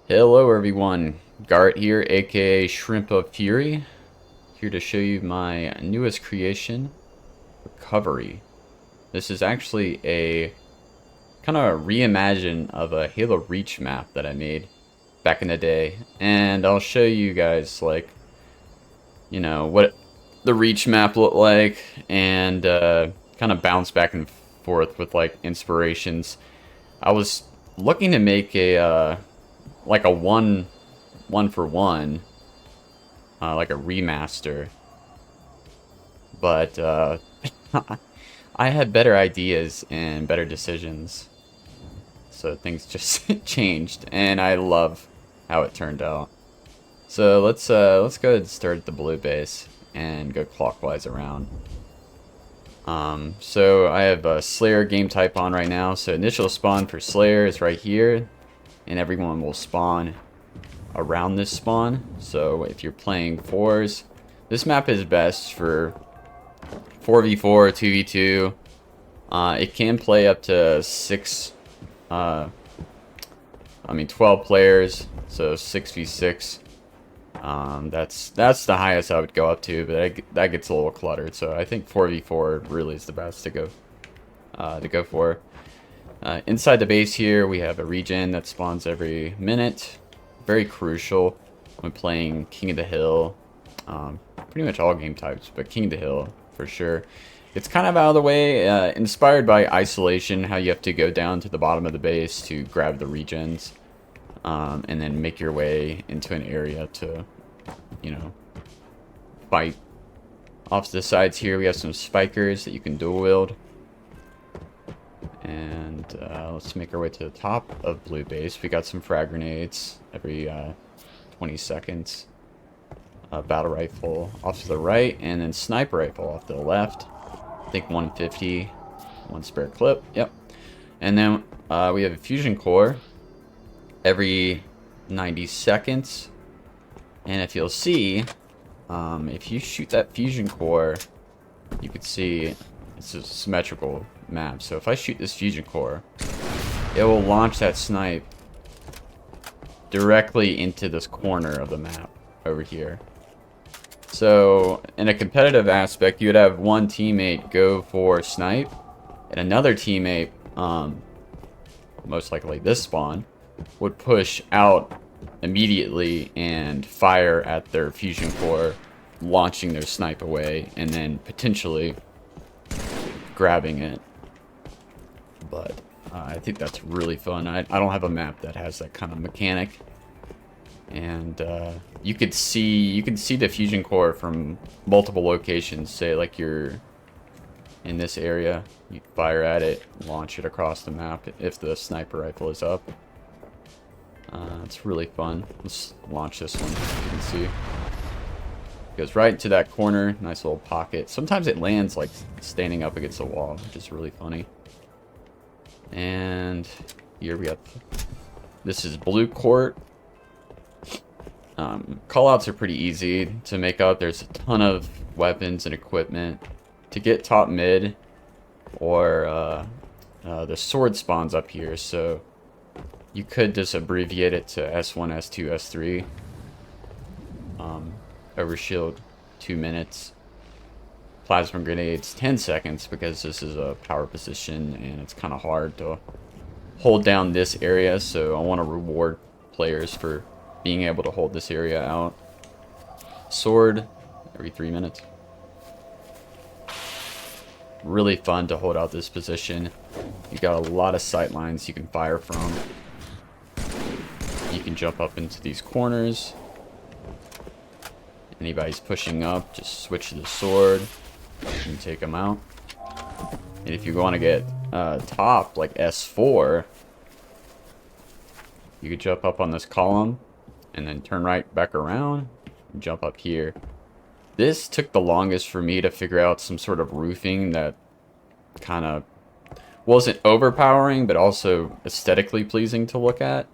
Hello everyone, Gart here, aka Shrimp of Fury, here to show you my newest creation, Recovery. This is actually a kind of reimagine of a Halo Reach map that I made back in the day, and I'll show you guys what the Reach map looked like, and kind of bounce back and forth with like inspirations. I was looking to make a like a one for one, like a remaster, but I had better ideas and better decisions, so things just changed, and I love how it turned out. So let's go ahead and start at the blue base and go clockwise around. So I have a Slayer game type on right now, so initial spawn for Slayer is right here, and everyone will spawn around this spawn. So if you're playing fours, this map is best for 4v4, 2v2. It can play up to 12 players, so 6v6. That's the highest I would go up to, but that gets a little cluttered. So I think 4v4 really is the best to go for. Inside the base here, we have a regen that spawns every minute. Very crucial when playing King of the Hill. Pretty much all game types, but King of the Hill for sure. It's kind of out of the way, inspired by Isolation, how you have to go down to the bottom of the base to grab the regens, and then make your way into an area to, fight. Off to the sides here, we have some spikers that you can dual wield. And let's make our way to the top of blue base. We got some frag grenades every 20 seconds. Battle rifle off to the right, and then sniper rifle off to the left. I think 150, one spare clip. Yep. And then we have a fusion core every 90 seconds. And if you'll see, if you shoot that fusion core, you can see it's a symmetrical map. So if I shoot this fusion core, it will launch that snipe directly into this corner of the map over here. So in a competitive aspect, you would have one teammate go for snipe, and another teammate, most likely this spawn, would push out immediately and fire at their fusion core, launching their snipe away, and then potentially grabbing it. But I think that's really fun. I don't have a map that has that kind of mechanic. And you could see the fusion core from multiple locations. Say like you're in this area, you fire at it, launch it across the map if the sniper rifle is up. It's really fun. Let's launch this one. You can see goes right into that corner. Nice little pocket. Sometimes it lands like standing up against the wall, which is really funny. And here we got, this is blue court. Callouts are pretty easy to make up. There's a ton of weapons and equipment. To get top mid, or the sword spawns up here, so you could just abbreviate it to S1, S2, S3. Overshield 2 minutes. Plasma grenades 10 seconds, because this is a power position and it's kind of hard to hold down this area, so I want to reward players for being able to hold this area out. Sword every 3 minutes. Really fun to hold out this position. You got a lot of sight lines you can fire from. You can jump up into these corners. Anybody's pushing up, just switch to the sword and take them out. And if you want to get top, like S4, you could jump up on this column and then turn right back around and jump up here. This took the longest for me to figure out some sort of roofing that kind of wasn't overpowering, but also aesthetically pleasing to look at.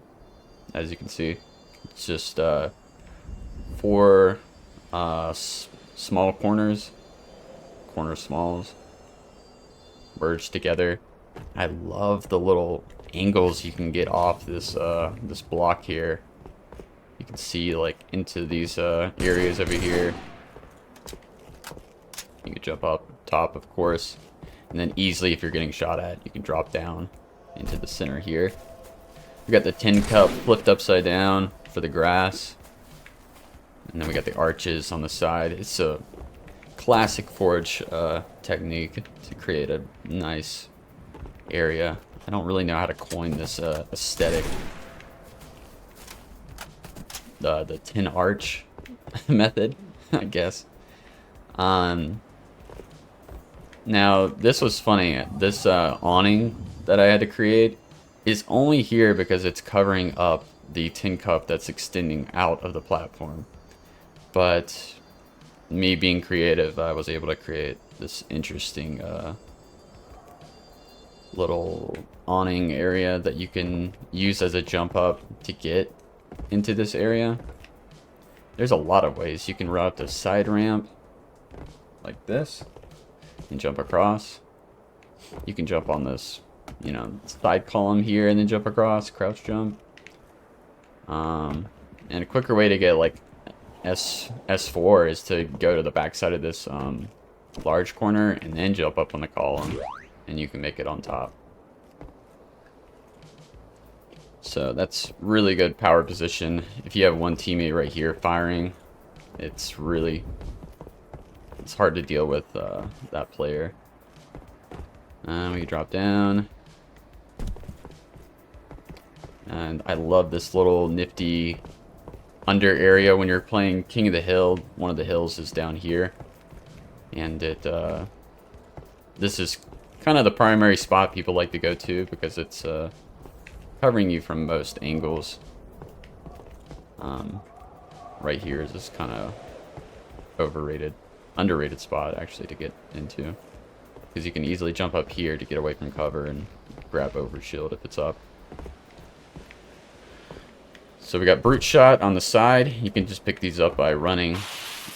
As you can see, it's just four small corner smalls merged together. I love the little angles you can get off this this block here. You can see like into these areas over here. You can jump up top, of course, and then easily, if you're getting shot at, you can drop down into the center here. We got the tin cup flipped upside down for the grass, and then we got the arches on the side. It's a classic Forge technique to create a nice area. I don't really know how to coin this aesthetic. The tin arch method, I guess. Now, this was funny. This awning that I had to create is only here because it's covering up the tin cup that's extending out of the platform. But me being creative, I was able to create this interesting little awning area that you can use as a jump up to get into this area. There's a lot of ways. You can route the side ramp like this and jump across. You can jump on this, you know, side column here and then jump across, crouch jump. And a quicker way to get like S4 is to go to the backside of this large corner and then jump up on the column, and you can make it on top. So that's really good power position. If you have one teammate right here firing, it's hard to deal with that player. We drop down. And I love this little nifty under area when you're playing King of the Hill. One of the hills is down here. And this is kind of the primary spot people like to go to because it's covering you from most angles. Right here is this kind of underrated spot actually to get into, because you can easily jump up here to get away from cover and grab over shield if it's up. So we got brute shot on the side. You can just pick these up by running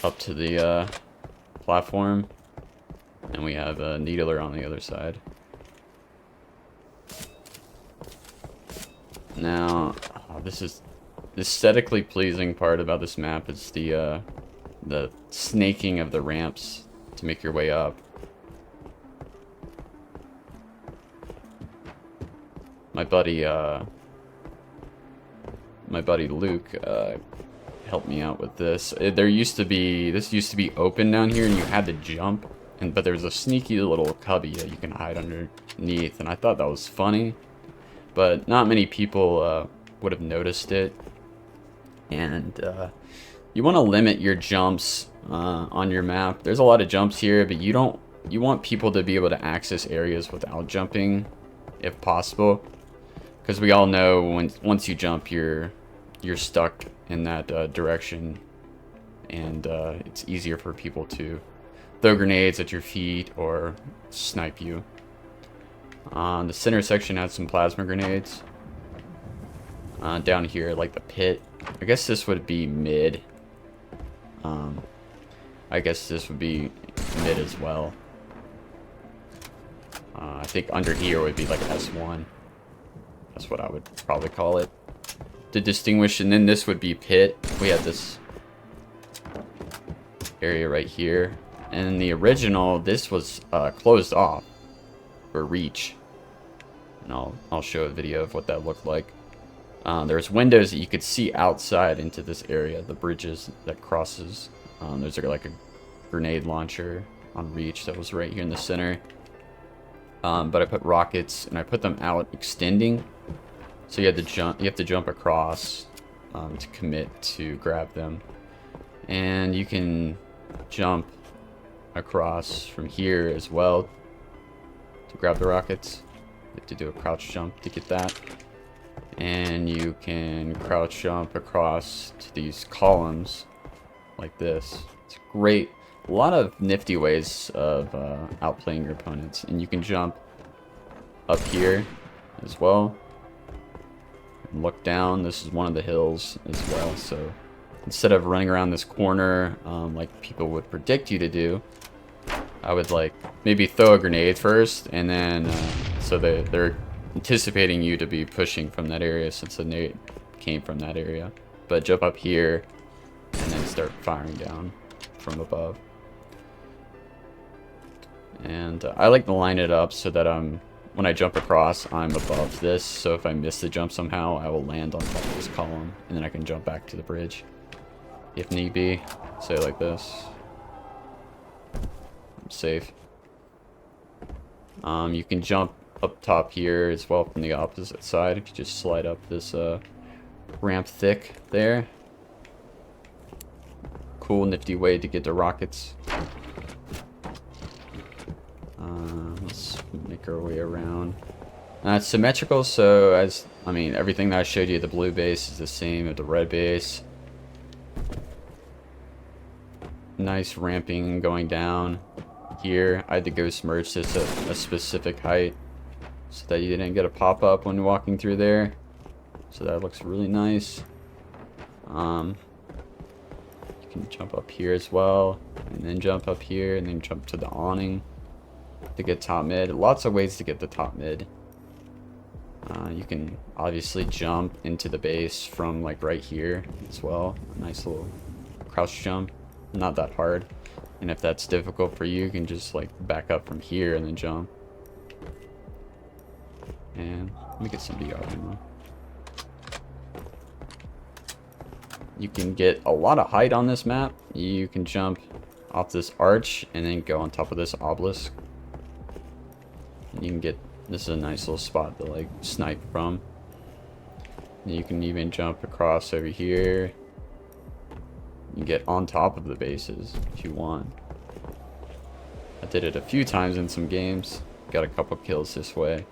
up to the platform, and we have a needler on the other side. Now, this is the aesthetically pleasing part about this map is the snaking of the ramps to make your way up. My buddy Luke helped me out with this. This used to be open down here, and you had to jump, but there's a sneaky little cubby that you can hide underneath, and I thought that was funny, but not many people would have noticed it. And you want to limit your jumps on your map. There's a lot of jumps here, but you want people to be able to access areas without jumping, if possible. Because we all know once you jump, you're stuck in that direction, and it's easier for people to throw grenades at your feet or snipe you. The center section has some plasma grenades. Down here, like the pit, I guess this would be mid. I guess this would be mid as well. I think under here would be like S1. That's what I would probably call it to distinguish. And then this would be pit. We have this area right here. And in the original, this was closed off for reach. And I'll show a video of what that looked like. There's windows that you could see outside into this area, the bridges that crosses. There's like a grenade launcher on reach that was right here in the center. But I put rockets and I put them out extending. So you have to jump across to commit to grab them. And you can jump across from here as well to grab the rockets. You have to do a crouch jump to get that. And you can crouch jump across to these columns like this. It's great. A lot of nifty ways of outplaying your opponents. And you can jump up here as well. And look down. This is one of the hills as well. So instead of running around this corner like people would predict you to do, I would like maybe throw a grenade first, and then so they're anticipating you to be pushing from that area since the nade came from that area. but jump up here and then start firing down from above. And I like to line it up so that when I jump across, I'm above this. So if I miss the jump somehow, I will land on top of this column, and then I can jump back to the bridge if need be. Say like this. I'm safe. You can jump up top here as well from the opposite side if you just slide up this ramp thick there. Cool, nifty way to get to rockets. Let's make our way around. It's symmetrical, so everything that I showed you, the blue base is the same as the red base. Nice ramping going down here. I had to go submerge this at a specific height so that you didn't get a pop-up when walking through there. So that looks really nice. You can jump up here as well, and then jump up here, and then jump to the awning to get top mid. Lots of ways to get the top mid. You can obviously jump into the base from like right here as well. A nice little crouch jump. Not that hard. And if that's difficult for you, you can just like back up from here and then jump. And let me get some DR ammo. You can get a lot of height on this map. You can jump off this arch and then go on top of this obelisk. And you can get, this is a nice little spot to like snipe from. And you can even jump across over here. You can get on top of the bases if you want. I did it a few times in some games. Got a couple kills this way.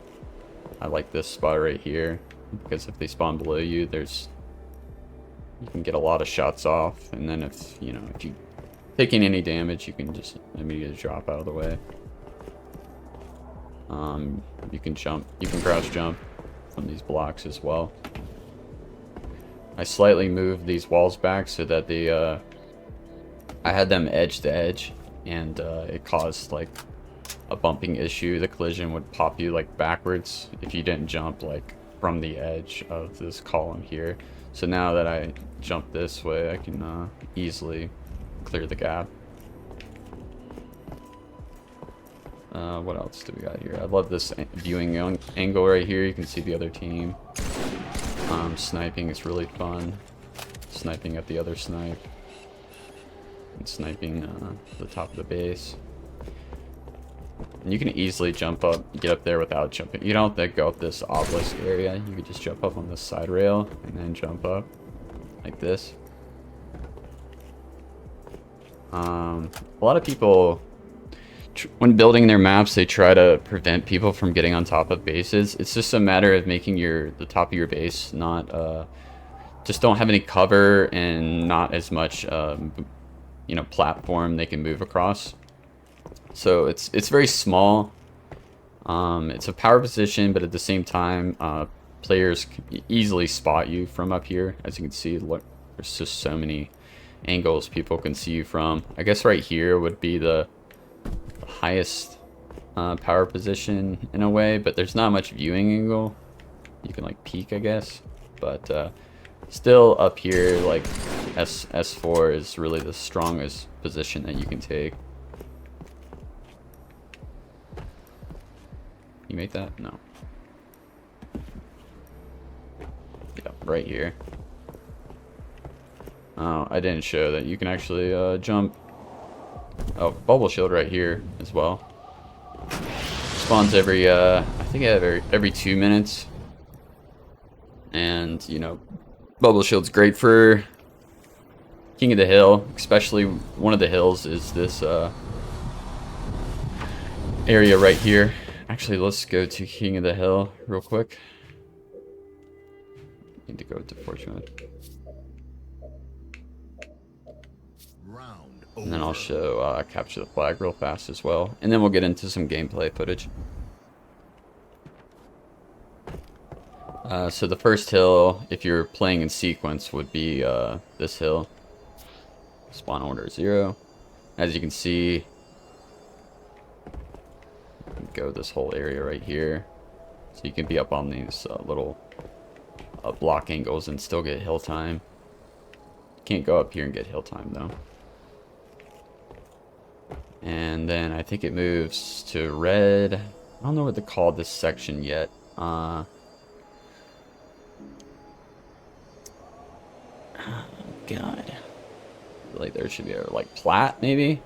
I like this spot right here because if they spawn below you, you can get a lot of shots off, and then if you taking any damage, you can just immediately drop out of the way. You can jump, you can crouch jump from these blocks as well. I slightly moved these walls back so that I had them edge to edge, and it caused like a bumping issue. The collision would pop you like backwards if you didn't jump like from the edge of this column here. So now that I jump this way, I can easily clear the gap. What else do we got here? I love this viewing angle right here. You can see the other team. Sniping is really fun. Sniping at the other snipe. And sniping the top of the base. And you can easily jump up, get up there without jumping. You don't have to go up this obelisk area. You can just jump up on this side rail and then jump up like this. A lot of people, when building their maps, they try to prevent people from getting on top of bases. It's just a matter of making the top of your base not just don't have any cover and not as much platform they can move across. So it's very small. It's a power position, but at the same time, players can easily spot you from up here. As you can see, look, there's just so many angles people can see you from. I guess right here would be the highest power position in a way, but there's not much viewing angle. You can like peek, I guess, but still up here, like S4 is really the strongest position that you can take. You make that? No. Yeah, right here. Oh, I didn't show that you can actually jump. Oh, bubble shield right here as well. Spawns every I think every 2 minutes. And bubble shield's great for King of the Hill, especially one of the hills is this area right here. Actually, let's go to King of the Hill real quick. Need to go to fortune mode. And then I'll show capture the flag real fast as well. And then we'll get into some gameplay footage. So the first hill, if you're playing in sequence, would be this hill. Spawn order 0. As you can see, go this whole area right here. So you can be up on these little block angles and still get hill time. Can't go up here and get hill time though. And then I think it moves to red. I don't know what to call this section yet. God. Like there should be a like plat maybe.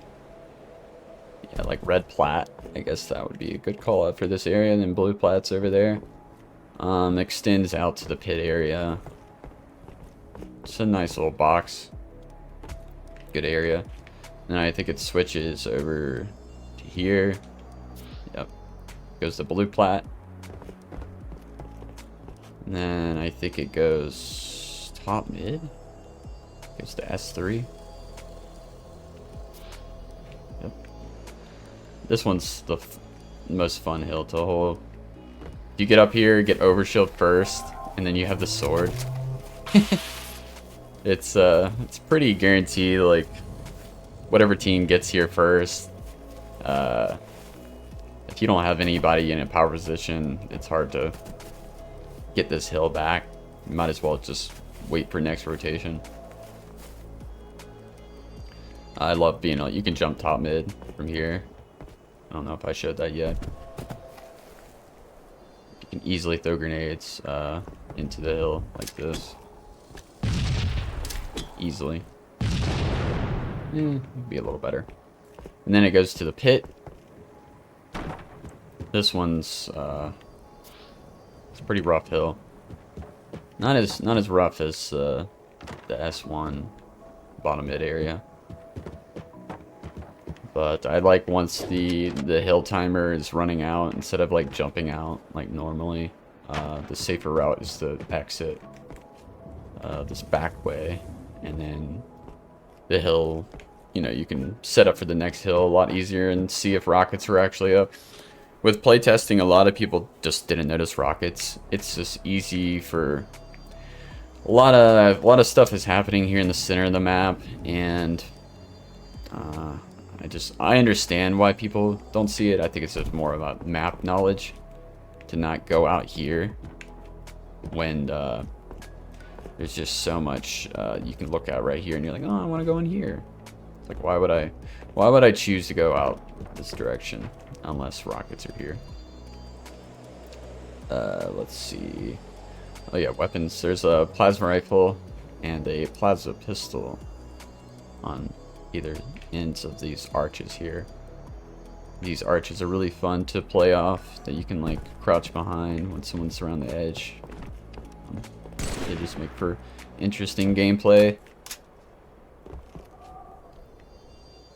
Yeah, like red plat. I guess that would be a good call out for this area. And then blue plat's over there. Extends out to the pit area. It's a nice little box. Good area. And I think it switches over to here. Yep. Goes to blue plat. And then I think it goes top mid. Goes to S3. Yep. This one's the most fun hill to hold. You get up here, get overshield first, and then you have the sword. It's pretty guaranteed, like whatever team gets here first. If you don't have anybody in a power position, it's hard to get this hill back. You might as well just wait for next rotation. I love being able, you can jump top mid from here. I don't know if I showed that yet. You can easily throw grenades into the hill like this. Easily. Be a little better. And then it goes to the pit. This one's it's a pretty rough hill. Not as rough as the S1 bottom mid area. But I like once the hill timer is running out, instead of like jumping out like normally, the safer route is to exit this back way, and then the hill, you know, you can set up for the next hill a lot easier and see if rockets are actually up. With playtesting, a lot of people just didn't notice rockets. It's just easy for a lot of stuff is happening here in the center of the map, and I understand why people don't see it. I think it's just more about map knowledge to not go out here when there's just so much you can look at right here, and you're like, oh, I want to go in here. It's like, why would I choose to go out this direction unless rockets are here? Let's see. Oh yeah, weapons. There's a plasma rifle and a plasma pistol on either ends of these arches here. These arches are really fun to play off, that you can like crouch behind when someone's around the edge. They just make for interesting gameplay.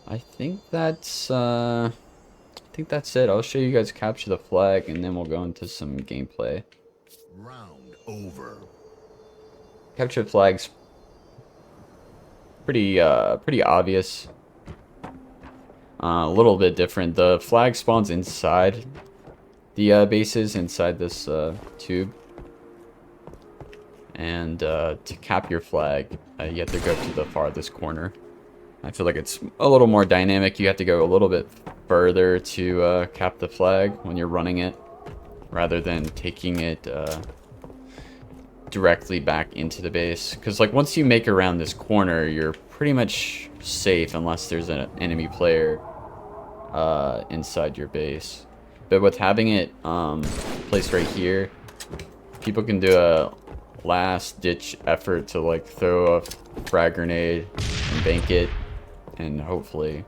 I think that's it. I'll show you guys capture the flag, and then we'll go into some gameplay. Round over. Capture the flag's pretty obvious. A little bit different. The flag spawns inside the bases, inside this tube. And to cap your flag, you have to go to the farthest corner. I feel like it's a little more dynamic. You have to go a little bit further to cap the flag when you're running it, rather than taking it directly back into the base. Because like once you make around this corner, you're pretty much safe unless there's an enemy player inside your base. But with having it placed right here, people can do a last ditch effort to like throw a frag grenade and bank it, and hopefully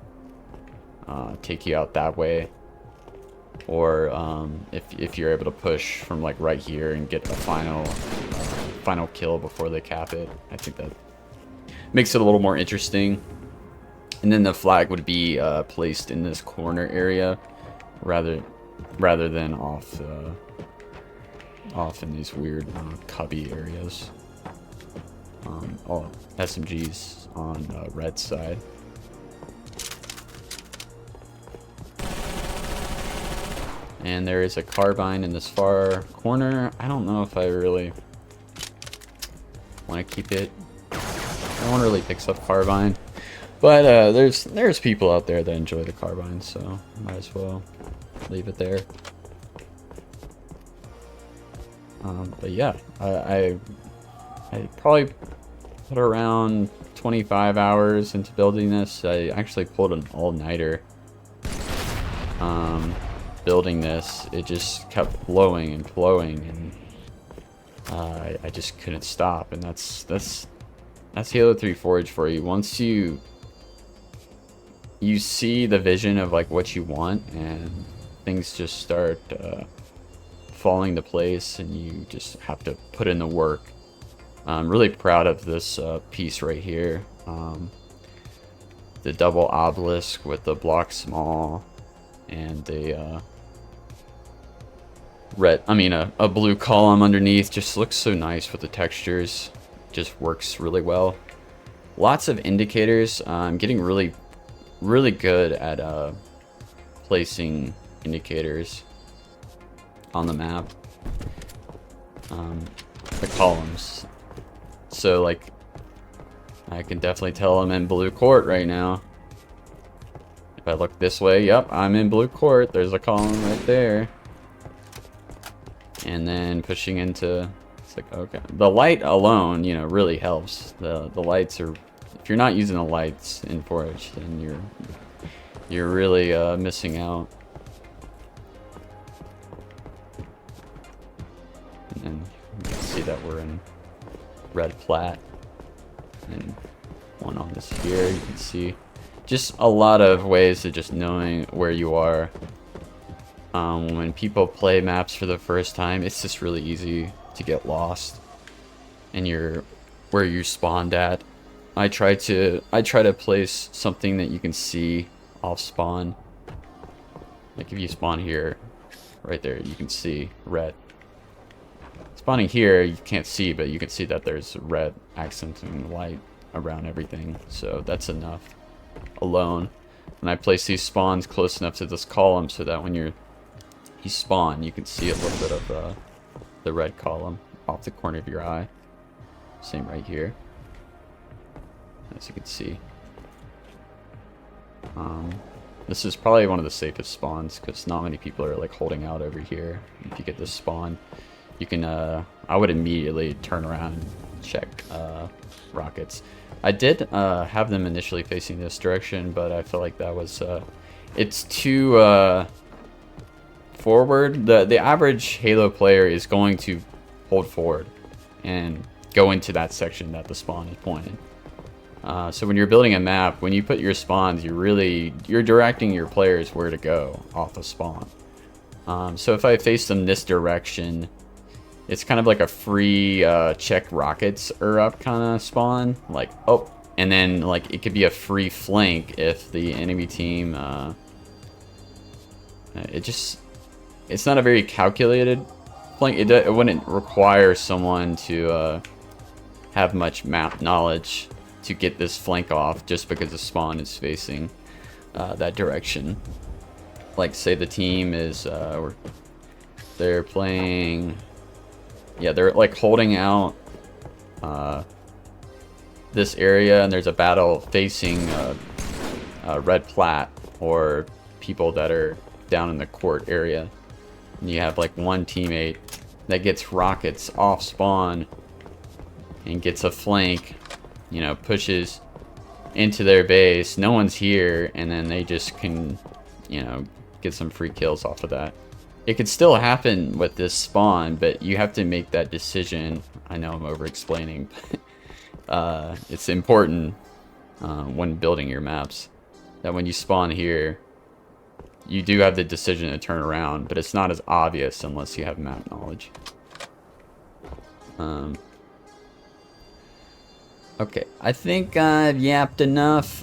take you out that way. Or if you're able to push from like right here and get a final kill before they cap it, I think that makes it a little more interesting. And then the flag would be placed in this corner area rather than off in these weird cubby areas. Oh, SMGs on red side. And there is a carbine in this far corner. I don't know if I really want to keep it. No one really picks up carbine, but there's people out there that enjoy the carbine, so might as well leave it there. But yeah, I probably put around 25 hours into building this. I actually pulled an all-nighter. Building this, it just kept flowing and flowing, and I just couldn't stop. And that's Halo 3 Forge for you. Once you see the vision of like what you want, and things just start falling into place, and you just have to put in the work. I'm really proud of this piece right here. The double obelisk with the block small and a a blue column underneath. Just looks so nice with the textures. Just works really well. Lots of indicators. I'm getting really good at placing indicators on the map. The columns. So like, I can definitely tell I'm in blue court right now. If I look this way, yep, I'm in blue court. There's a column right there. And then pushing into, it's like, okay. The light alone, you know, really helps. The lights are, if you're not using the lights in Forge, then you're really missing out. And then you can see that we're in red plat. And one on this here, you can see just a lot of ways of just knowing where you are. When people play maps for the first time, it's just really easy to get lost, and where you spawned at. I try to place something that you can see off spawn. Like if you spawn here, right there, you can see red. Spawning here, you can't see, but you can see that there's red accenting light around everything. So that's enough alone. And I place these spawns close enough to this column so that when you spawn, you can see a little bit of the red column off the corner of your eye. Same right here, as you can see. This is probably one of the safest spawns because not many people are like holding out over here. If you get this spawn, you can I would immediately turn around and check rockets. I did have them initially facing this direction, but I feel like that was it's too forward. The average Halo player is going to hold forward and go into that section that the spawn is pointing. So when you're building a map, when you put your spawns, you're directing your players where to go off of spawn. So if I face them this direction, it's kind of like a free check rockets are up kind of spawn, like, oh, and then like it could be a free flank if the enemy team it's not a very calculated flank. It wouldn't require someone to have much map knowledge to get this flank off just because the spawn is facing that direction. Like say the team is they're playing, yeah, they're like holding out this area, and there's a battle facing red plat or people that are down in the court area, and you have like one teammate that gets rockets off spawn and gets a flank, you know, pushes into their base, no one's here, and then they just can, you know, get some free kills off of that. It could still happen with this spawn, but you have to make that decision. I know I'm over explaining, but it's important when building your maps that when you spawn here, you do have the decision to turn around, but it's not as obvious unless you have map knowledge. Okay, I think I've yapped enough.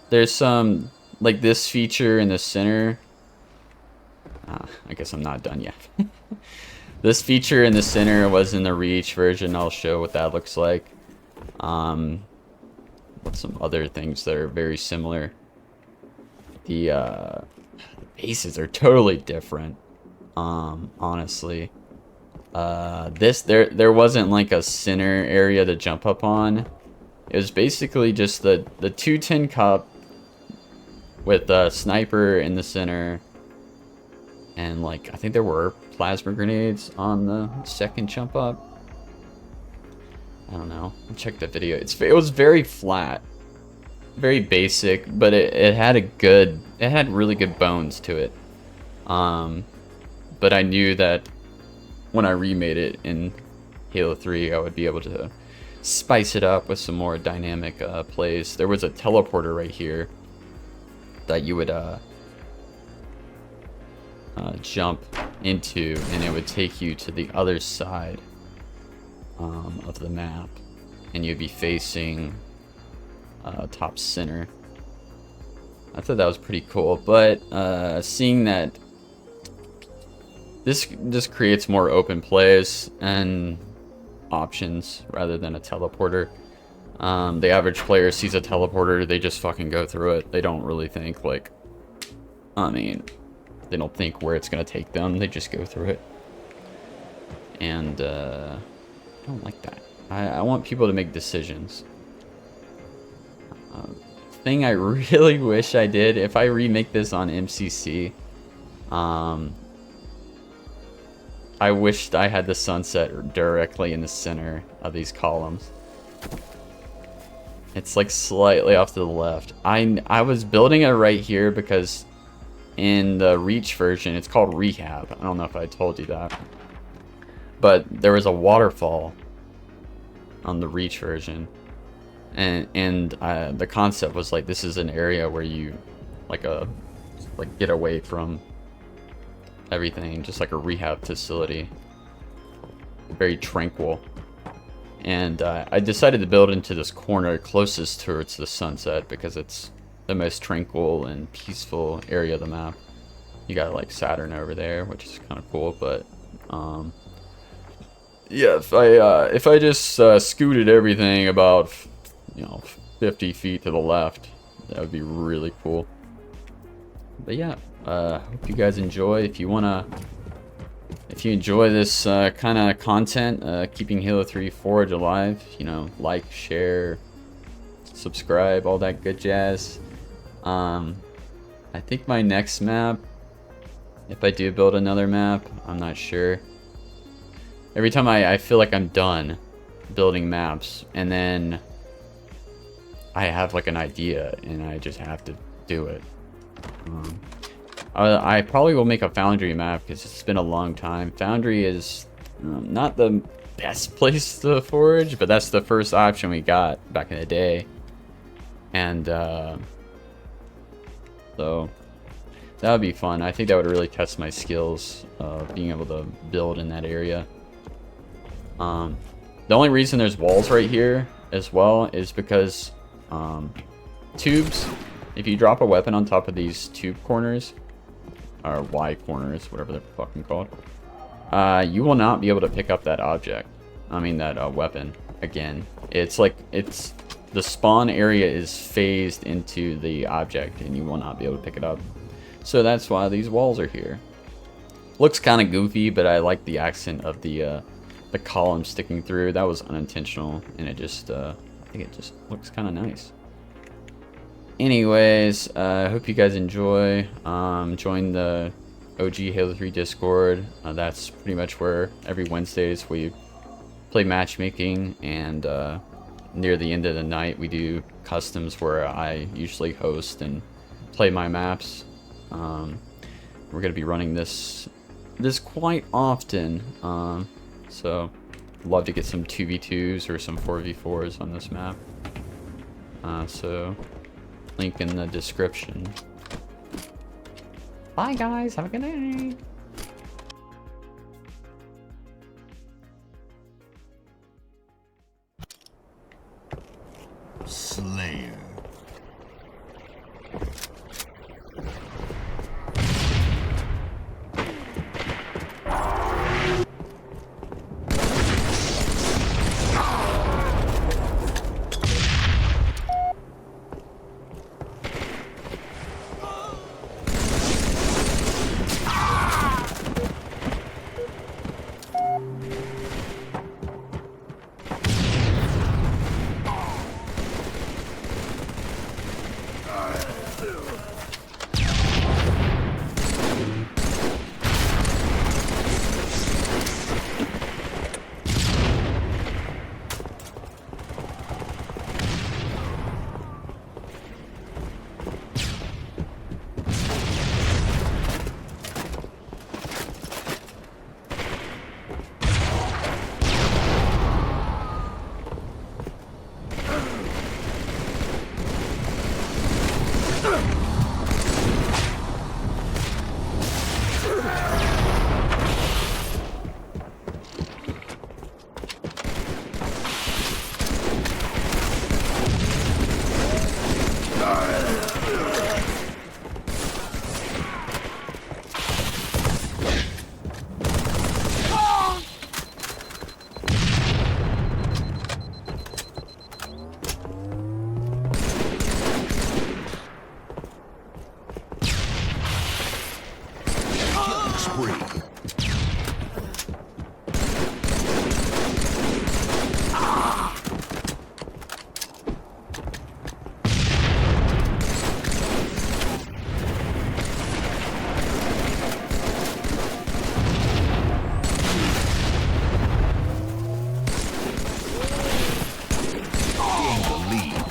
There's some, like this feature in the center. I guess I'm not done yet. This feature in the center was in the Reach version. I'll show what that looks like. With some other things that are very similar. The bases are totally different. Honestly. There wasn't like a center area to jump up on. It was basically just the 210 cup with a sniper in the center, and like I think there were plasma grenades on the second jump up. I don't know. Check the video. It was very flat, very basic, but it had really good bones to it. But I knew that when I remade it in Halo 3, I would be able to spice it up with some more dynamic plays. There was a teleporter right here that you would jump into, and it would take you to the other side of the map, and you'd be facing top center. I thought that was pretty cool, but seeing that this just creates more open plays and options rather than a teleporter. The average player sees a teleporter, they just fucking go through it. They don't really think, like, I mean, they don't think where it's gonna take them, they just go through it. And I don't like that. I want people to make decisions. Thing I really wish I did, if I remake this on MCC, I wished I had the sunset directly in the center of these columns. It's like slightly off to the left. I was building it right here because in the Reach version, it's called Rehab. I don't know if I told you that. But there was a waterfall on the Reach version. And the concept was like, this is an area where you like get away from everything, just like a rehab facility, very tranquil. And I decided to build into this corner closest towards the sunset because it's the most tranquil and peaceful area of the map. You got like Saturn over there, which is kind of cool, but yeah, if I just scooted everything about 50 feet to the left, that would be really cool. But yeah, hope you guys enjoy. If you enjoy this kind of content, keeping Halo 3 Forge alive, like, share, subscribe, all that good jazz. I think my next map, if I do build another map, I'm not sure. Every time I feel like I'm done building maps, and then I have like an idea and I just have to do it. I probably will make a Foundry map because it's been a long time. Foundry is not the best place to forge, but that's the first option we got back in the day. And so that would be fun. I think that would really test my skills of being able to build in that area. The only reason there's walls right here as well is because tubes, if you drop a weapon on top of these tube corners, or Y corners, whatever they're fucking called, you will not be able to pick up that object. I mean that weapon again. It's like the spawn area is phased into the object and you will not be able to pick it up. So that's why these walls are here. Looks kind of goofy, but I like the accent of the column sticking through. That was unintentional, and it just I think it just looks kind of nice. Anyways, I hope you guys enjoy. Join the OG Halo 3 Discord. That's pretty much where every Wednesdays we play matchmaking, and near the end of the night we do customs where I usually host and play my maps. We're gonna be running this quite often, so love to get some 2v2s or some 4v4s on this map. So link in the description. Bye guys, have a good night. Slayer. spree. Gain the lead.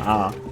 Ah.